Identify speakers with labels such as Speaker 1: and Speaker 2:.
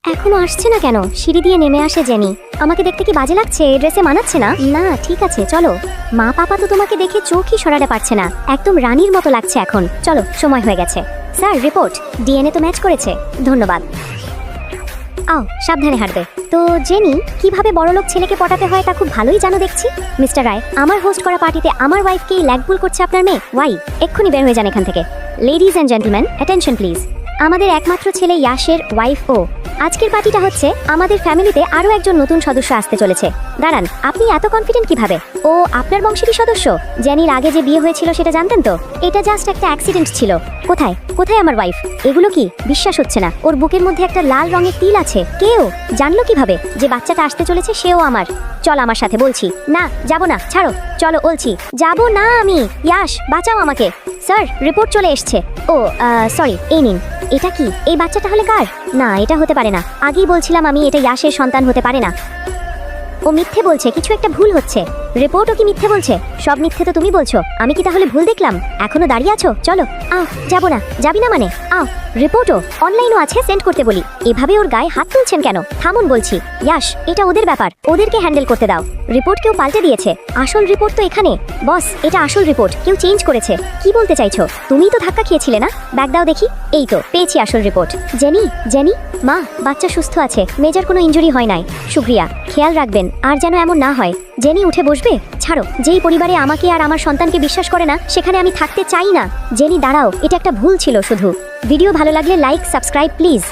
Speaker 1: এখনো আসছে না কেন? সিঁড়ি দিয়ে নেমে আসে জেনি। আমাকে দেখতে কি বাজে লাগছে? এই ড্রেসে মানাচ্ছে না? না ঠিক আছে চলো। মা পাপা তো তোমাকে দেখে চোখই সরাতে পারছে না, একদম রানীর মতো লাগছে এখন। চলো, সময় হয়ে গেছে। স্যার রিপোর্ট, ডিএনএ তো ম্যাচ করেছে। ধন্যবাদ। আও, সাবধানে হাঁটবে। তো জেনি, কিভাবে বড়লোক ছেলেকে পটাতে হয় তা খুব ভালোই জানো দেখছি। মিস্টার রায়, আমার হোস্ট করা পার্টিতে আমার ওয়াইফকেই ল্যাগবুল করছে আপনার মেয়ে। ওয়াই? এক্ষুনি বের হয়ে যান এখান থেকে। Ladies and gentleman, attention please. আমাদের একমাত্র ছেলে ইয়াশের ওয়াইফ ও। আজকের পার্টিটা হচ্ছে আমাদের ফ্যামিলিতে আরও একজন নতুন সদস্য আসতে চলেছে। দাঁড়ান, আপনি এত কনফিডেন্ট কিভাবে? ও আপনার বংশেরই সদস্য? জেনির আগে যে বিয়ে হয়েছিল সেটা জানতেন তো? এটা জাস্ট একটা অ্যাক্সিডেন্ট ছিল। কোথায় কোথায় আমার ওয়াইফ? এগুলো কি বিশ্বাস হচ্ছে না। ওর বুকের মধ্যে একটা লাল রঙের তিল আছে। কেউ জানলো কিভাবে যে বাচ্চাটা আসতে চলেছে সেও আমার? চল আমার সাথে। বলছি না, যাব না, ছাড়ো। চলো বলছি। যাব না আমি। ইয়াশ, বাঁচাও আমাকে। স্যার রিপোর্ট চলে এসছে। ও সরি, এই নিন। এটা কি? এই বাচ্চা তাহলে কার? না, এটা হতে পারে না। আগেই বলছিলাম আমি, এটা ইয়াশের সন্তান হতে পারে না। ও মিথ্যে বলছে, কিছু একটা ভুল হচ্ছে। রিপোর্টও কি মিথ্যে বলছে? সব মিথ্যে তো তুমি বলছো। আমি কি তাহলে ভুল দেখলাম? এখনো দাঁড়িয়ে আছো? চলো। যাব না। যাবি না মানে? রিপোর্টও অনলাইনও আছে, সেন্ড করতে বলি। এভাবে ওর গায়ে হাত তুলছেন কেন? থামুন বলছি। ইয়াশ, এটা ওদের ব্যাপার, ওদেরকে হ্যান্ডেল করতে দাও। রিপোর্ট কেউ পাল্টে দিয়েছে। আসল রিপোর্ট তো এখানে। বস, এটা আসল রিপোর্ট, কেউ চেঞ্জ করেছে। কি বলতে চাইছো? তুমিই তো ধাক্কা খেয়েছিলে না? ব্যাগ দাও দেখি। এই তো পেয়েছি আসল রিপোর্ট। জেনি, জেনি মা, বাচ্চা সুস্থ আছে, মেজর কোনো ইনজুরি হয় নাই। শুক্রিয়া, খেয়াল রাখবেন আর যেন এমন না হয়। জেনি উঠে বসবে। ছাড়ো, যেই পরিবারে আমাকে আর আমার সন্তানকে বিশ্বাস করে না সেখানে আমি থাকতে চাই না। জেনি দাঁড়াও, এটা একটা ভুল ছিল শুধু। ভিডিও ভালো লাগলে লাইক, সাবস্ক্রাইব প্লিজ।